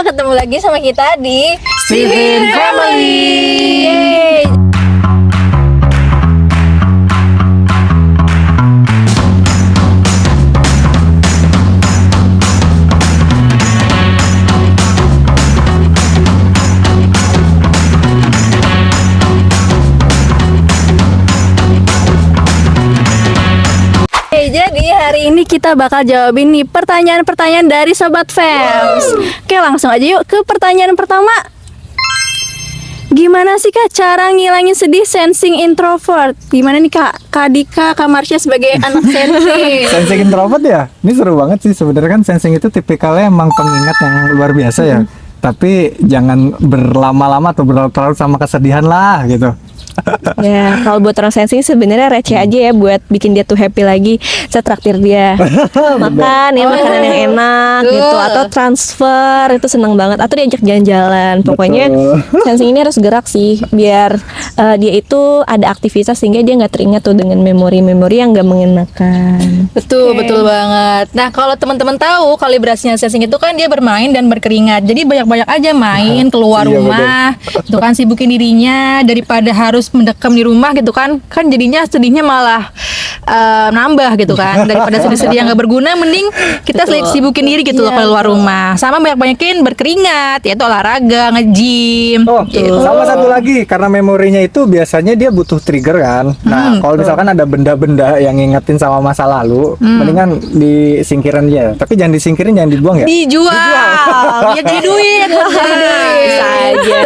ketemu lagi sama kita di Steven Family. Yeay. Jadi hari ini kita bakal jawabin nih pertanyaan-pertanyaan dari Sobat Fams. Oke, langsung aja yuk ke pertanyaan pertama. Gimana sih Kak cara ngilangin sedih sensing introvert? Gimana nih Kak Dika, Kak Marsha sebagai anak sensing? Sensing introvert ya? Ini seru banget sih sebenarnya kan sensing itu tipikalnya emang pengingat yang luar biasa ya. Tapi jangan berlama-lama atau berlarut-larut sama kesedihan lah gitu. Ya, kalau buat orang sensing sebenarnya receh aja ya buat bikin dia tuh happy lagi. Saya traktir dia makan ya makanan yang enak gitu, atau transfer itu seneng banget, atau diajak jalan-jalan. Pokoknya sensing ini harus gerak sih biar dia itu ada aktivitas sehingga dia nggak teringat tuh dengan memori-memori yang nggak mengenakan. Betul banget. Nah, kalau teman-teman tahu kalibrasinya sensing itu kan dia bermain dan berkeringat. Jadi banyak-banyak aja main keluar Iya, rumah, itu kan sibukin dirinya daripada harus mendekam di rumah gitu kan jadinya sedihnya malah nambah gitu kan, daripada sedih-sedih yang nggak berguna mending kita sibukin diri gitu loh keluar rumah, sama banyak-banyakin berkeringat yaitu olahraga, nge-gym. Sama satu lagi karena memorinya itu biasanya dia butuh trigger kan. Nah, kalau misalkan ada benda-benda yang ngingetin sama masa lalu, mendingan disingkirin aja. Tapi jangan disingkirin, jangan dibuang ya. Dijual. Ya jadi duit. Bisa aja.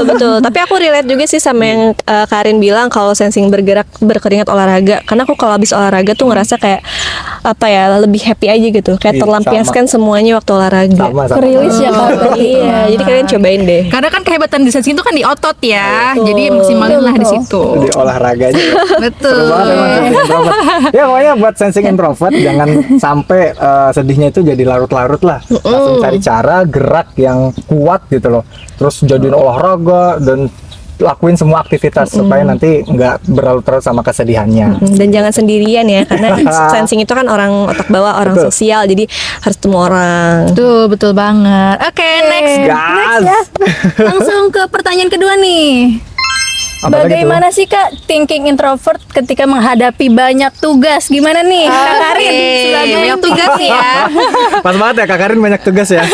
Betul. Tapi aku relate juga sih sama yang Karin bilang kalau sensing bergerak berkeringat olahraga. Karena aku kalau habis olahraga tuh ngerasa kayak apa ya, lebih happy aja gitu. Kayak terlampiaskan semuanya waktu olahraga. Kerilis ya Kak. Iya, jadi kalian cobain deh. Karena kan kehebatan di sensing itu kan di otot ya. Jadi maksimalin lah di situ. Di olahraganya. Betul. Seru banget emang sensing introvert. Ya pokoknya buat sensing introvert jangan sampai sedihnya itu jadi larut-larut lah. Langsung cari cara gerak yang kuat gitu loh. Terus jadiin olahraga dan lakuin semua aktivitas supaya nanti nggak berlarut-larut sama kesedihannya. Dan jangan sendirian ya, karena sensing itu kan orang otak bawah, orang sosial, jadi harus ketemu orang. Betul banget. Oke, next Gas. ya. Langsung ke pertanyaan kedua nih. Bagaimana sih Kak thinking introvert ketika menghadapi banyak tugas? Gimana nih Kak Karin sebagai banyak tugas ya? Pas banget ya Kak Karin banyak tugas ya.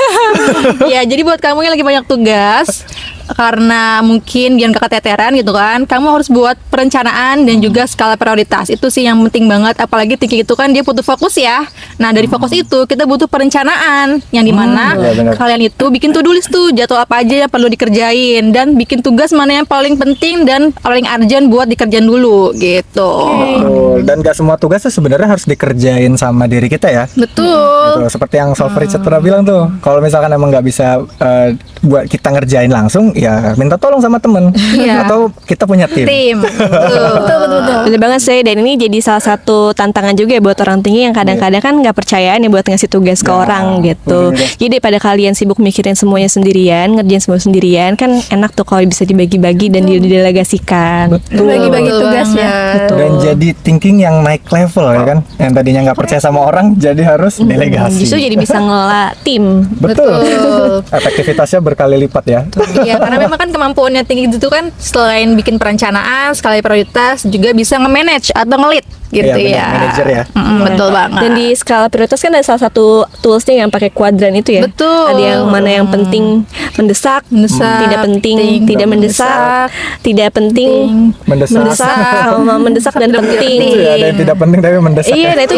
Ya, jadi buat kamu yang lagi banyak tugas, karena mungkin biar gak keteteran gitu kan, kamu harus buat perencanaan dan juga skala prioritas. Itu sih yang penting banget, apalagi thinking itu kan dia butuh fokus ya. Nah, dari fokus itu kita butuh perencanaan yang dimana kalian itu bikin to-do list tuh, jadwal apa aja yang perlu dikerjain, dan bikin tugas mana yang paling penting dan paling urgent buat dikerjain dulu gitu. Betul. Dan gak semua tugas tuh sebenarnya harus dikerjain sama diri kita ya. Betul. Gitu. Seperti yang Solver Richard pernah bilang tuh, kalau misalkan emang nggak bisa buat kita ngerjain langsung, ya minta tolong sama temen atau kita punya tim. Betul. Bener banget sih, dan ini jadi salah satu tantangan juga ya buat orang tinggi yang kadang-kadang kan nggak percayaan ya buat ngasih tugas ke orang gitu. Jadi daripada kalian sibuk mikirin semuanya sendirian, ngerjain semua sendirian, kan enak tuh kalau bisa dibagi-bagi dan didelegasikan. Bagi-bagi tugasnya. Dan jadi thinking yang naik level ya kan, yang tadinya nggak percaya sama orang jadi harus delegasi. Justru jadi bisa ngelola tim. Betul. Efektivitasnya berkali lipat ya. Iya, karena memang kan kemampuannya tinggi itu kan selain bikin perencanaan, skala prioritas juga bisa nge-manage atau nge-lead gitu ya. Manager ya. Betul banget. Dan di skala prioritas kan ada salah satu toolsnya yang pakai kuadran itu ya. Betul. Ada yang mana yang penting mendesak, tidak penting, tidak mendesak, tidak penting, sama mendesak dan penting. Itu ya, ada yang tidak penting tapi mendesak. Iya, nah itu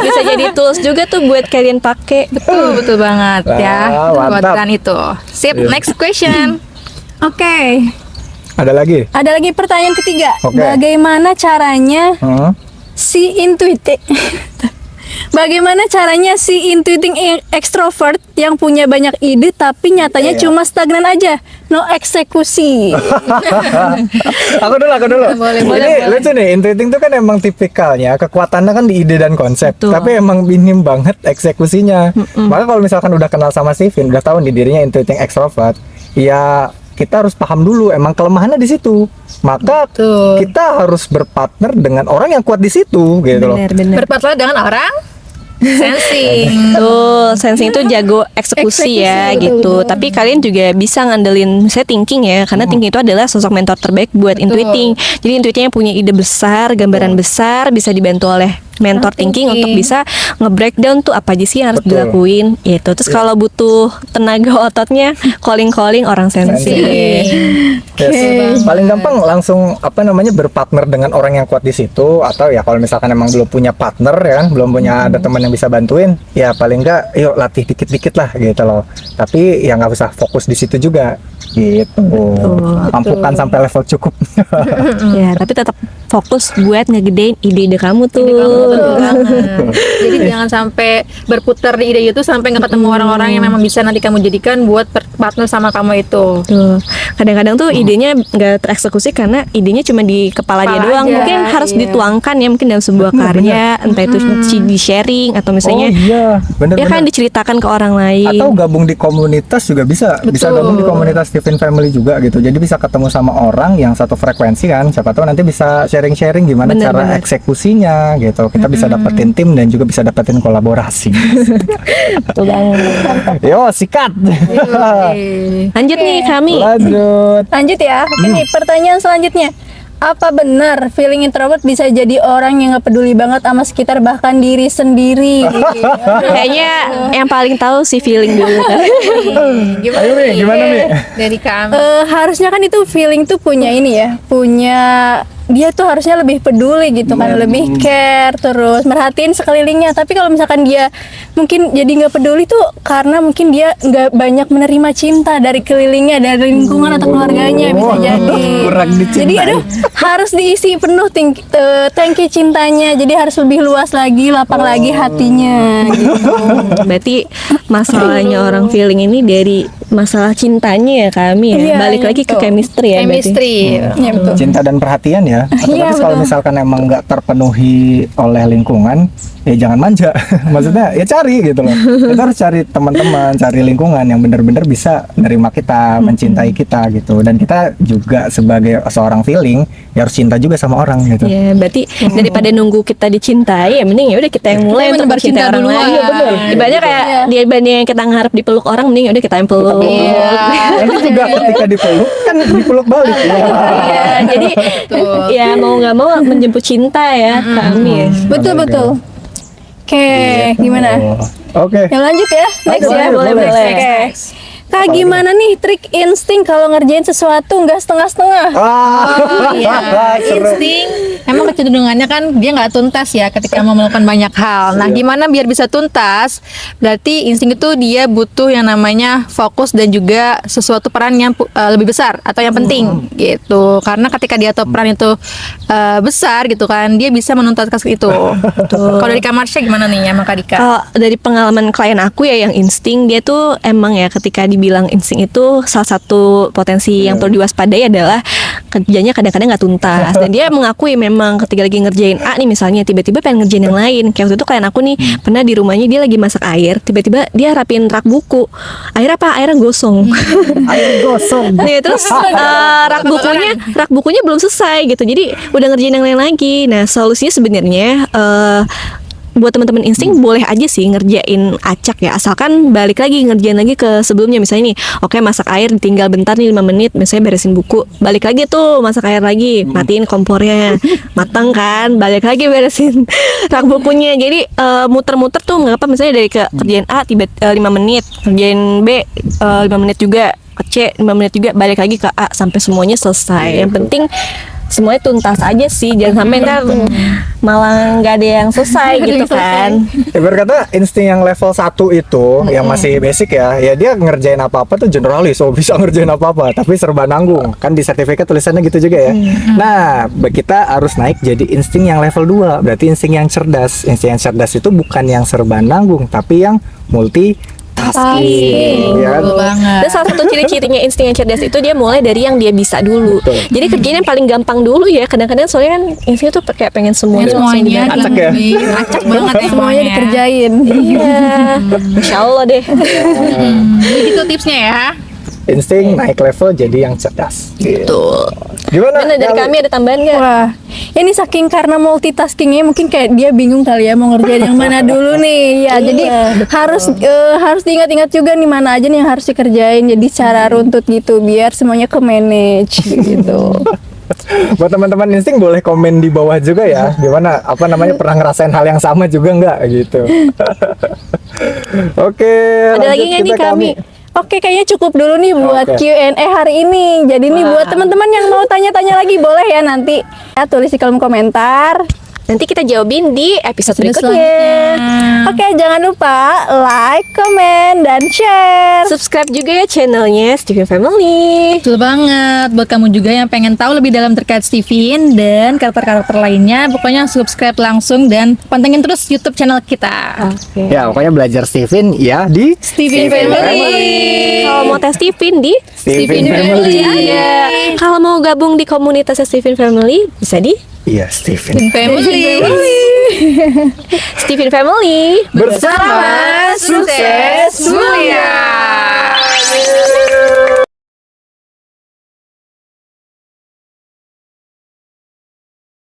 bisa jadi tools juga tuh buat kalian pakai. Betul banget ya. Mantap. Buatkan itu. Sip, next question. Oke. Ada lagi? Ada lagi pertanyaan ketiga. Oke. Bagaimana caranya Bagaimana caranya si intuiting extrovert yang punya banyak ide tapi nyatanya cuma stagnan aja, no eksekusi? Aku dulu. Boleh. Lucu nih, intuiting itu kan emang tipikalnya kekuatannya kan di ide dan konsep, tapi emang minim banget eksekusinya. Maka kalau misalkan udah kenal sama Steven, udah tahu nih dirinya intuiting extrovert, ya kita harus paham dulu emang kelemahannya di situ. Maka kita harus berpartner dengan orang yang kuat di situ gitu loh. Benar. Berpartner dengan orang Sensing. Betul, sensing itu jago eksekusi ya Eksekusi, gitu. betul. Tapi kalian juga bisa ngandelin misalnya thinking ya, karena thinking itu adalah sosok mentor terbaik buat intuiting. Jadi intuitingnya punya ide besar, gambaran besar, bisa dibantu oleh mentor thinking untuk bisa nge-breakdown tuh apa aja sih yang harus Betul. dilakuin gitu. Terus kalau butuh tenaga ototnya, calling orang sensing. Yes. Paling gampang langsung berpartner dengan orang yang kuat di situ, atau ya kalau misalkan emang belum punya partner ya kan, belum punya ada teman yang bisa bantuin, ya paling enggak yuk latih dikit-dikit lah gitu loh. Tapi ya nggak usah fokus di situ juga gitu. Mampukan sampai level cukup. Ya, tapi tetap fokus buat ngegedein ide-ide kamu tuh. Betul banget. Jadi jangan sampai berputar di ide itu sampai nggak ketemu orang-orang yang memang bisa nanti kamu jadikan buat partner sama kamu itu. Tuh, kadang-kadang tuh idenya nggak tereksekusi karena idenya cuma di kepala dia Kepala doang. aja, Mungkin harus iya. dituangkan ya, mungkin dalam sebuah karya, entah itu di sharing atau Oh misalnya iya, ya kan bener-bener. diceritakan ke orang lain. Atau gabung di komunitas juga bisa. Bisa Betul. gabung di komunitas Stephen Family juga gitu. Jadi bisa ketemu sama orang yang satu frekuensi kan. Siapa tahu nanti bisa sharing-sharing gimana Bener, cara bener. eksekusinya gitu. Kita bisa dapetin tim dan juga bisa dapetin kolaborasi. Betul banget. Yo, sikat. Lanjut nih kami. Lanjut. Lanjut ya. Oke nih, pertanyaan selanjutnya. Apa benar feeling introvert bisa jadi orang yang nggak peduli banget sama sekitar, bahkan diri sendiri? Kayaknya yang paling tahu sih feeling dulu kan. Gimana Ayo nih, gimana nih? Dari kami. Harusnya kan itu feeling tuh punya ini ya, punya dia tuh harusnya lebih peduli gitu kan, lebih care, terus merhatiin sekelilingnya. Tapi kalau misalkan dia mungkin jadi nggak peduli tuh karena mungkin dia nggak banyak menerima cinta dari kelilingnya, dari lingkungan atau keluarganya, bisa jadi. kurang dicintai. Jadi aduh, harus diisi penuh tangki cintanya. Jadi harus lebih luas lagi, lapang lagi hatinya. Gitu. Berarti masalahnya orang feeling ini dari masalah cintanya ya kami ya. Iya, Balik lagi ke betul. chemistry ya berarti. Chemistry. Iya betul. Cinta dan perhatian ya. Iya, Otomatis kalau betul. misalkan emang nggak terpenuhi oleh lingkungan, ya jangan manja. Maksudnya ya cari gitu loh. Kita harus cari teman-teman, cari lingkungan yang benar-benar bisa menerima kita, mencintai kita gitu. Dan kita juga sebagai seorang feeling ya harus cinta juga sama orang gitu. Ya, berarti daripada nunggu kita dicintai, ya mending ya udah kita yang mulai Kita untuk menebar mencintai cinta orang duluan. lain. Iya, betul. Ibaratnya kayak dibanding yang kita ngarep dipeluk orang, mending ya udah kita yang peluk. Nanti juga ketika dipeluk kan dipeluk balik. Iya, jadi ya mau nggak mau menjemput cinta ya kami. Betul betul. Oke, gimana? Oke. Yang lanjut ya, next Boleh, ya. boleh. Oke. Kak, gimana nih trik insting kalau ngerjain sesuatu nggak setengah-setengah? Seru. Insting emang kecenderungannya kan dia nggak tuntas ya ketika mau melakukan banyak hal. Nah, gimana biar bisa tuntas? Berarti insting itu dia butuh yang namanya fokus dan juga sesuatu peran yang lebih besar atau yang penting gitu. Karena ketika dia tahu peran itu besar gitu kan, dia bisa menuntaskan itu. Kalau dari Kak Marsha gimana nih sama Kak Dika? Kalau dari pengalaman klien aku ya yang insting, dia tuh emang ya ketika dibilang insting itu salah satu potensi yang perlu diwaspadai adalah kerjanya kadang-kadang nggak tuntas. Dan dia mengakui memang ketika lagi ngerjain A nih misalnya, tiba-tiba pengen ngerjain yang lain. Kayak waktu itu klien aku nih pernah di rumahnya dia lagi masak air, tiba-tiba dia rapiin rak buku. Air apa? Airnya gosong. Air gosong. Nih terus rak bukunya belum selesai gitu. Jadi udah ngerjain yang lain lagi. Nah, solusinya sebenarnya buat teman-teman insting boleh aja sih ngerjain acak ya, asalkan balik lagi ngerjain lagi ke sebelumnya. Misalnya nih, oke masak air ditinggal bentar nih 5 menit, misalnya beresin buku, balik lagi tuh masak air lagi, matiin kompornya, matang kan, balik lagi beresin rak bukunya. Jadi muter-muter tuh nggak apa, misalnya dari kerjaan A tiba 5 menit, kerjain B 5 menit juga, ke C 5 menit juga, balik lagi ke A sampai semuanya selesai. Yang penting semuanya tuntas aja sih, jangan sampai ntar malah nggak ada yang selesai gitu kan. Ibarat kata insting yang level 1 itu yang masih basic ya dia ngerjain apa-apa tuh generalis, bisa ngerjain apa-apa tapi serba nanggung. Kan di sertifikat tulisannya gitu juga ya. Nah, kita harus naik jadi insting yang level 2. Berarti insting yang cerdas. Insting yang cerdas itu bukan yang serba nanggung tapi yang multi tasking, ya kan? Betul banget. Dan salah satu ciri-cirinya insting yang cerdas itu dia mulai dari yang dia bisa dulu. Betul. Jadi kerjaan yang paling gampang dulu ya. Kadang-kadang soalnya kan insting tuh kayak pengen semuanya langsung Semuanya dibantu. Acak ya? acak banget ya Semuanya dikerjain. Iya, Masya Allah deh. Jadi itu tipsnya ya. Insting naik level jadi yang cerdas. Tuh. Gimana? Gimana dari Gali? kami ada tambahan nggak? Wah, ini saking karena multitaskingnya mungkin kayak dia bingung kali ya mau ngerjain yang mana dulu nih. Ya, jadi harus diingat-ingat juga nih mana aja nih yang harus dikerjain. Jadi secara runtut gitu biar semuanya ke manage gitu. Buat teman-teman insting boleh komen di bawah juga ya. Gimana? Apa namanya, pernah ngerasain hal yang sama juga nggak gitu? Oke. Ada lanjut lagi nggak nih kita kami? Oke, kayaknya cukup dulu nih buat Oke. Q&A hari ini. Jadi nih buat teman-teman yang mau tanya-tanya lagi boleh ya nanti ya tulis di kolom komentar. Nanti kita jawabin di episode Episode berikutnya. Oke, jangan lupa like, komen, dan share. Subscribe juga ya channelnya Steven Family. Betul banget. Buat kamu juga yang pengen tahu lebih dalam terkait Steven dan karakter-karakter lainnya, pokoknya subscribe langsung dan pantengin terus YouTube channel kita. Oke. Ya, pokoknya belajar Steven ya di Steven Family. Kalau mau tes Steven di Steven Family. Iya. Kalau mau gabung di komunitas Steven Family bisa di Iya, Steven. Family. Steven Family. Bersama sukses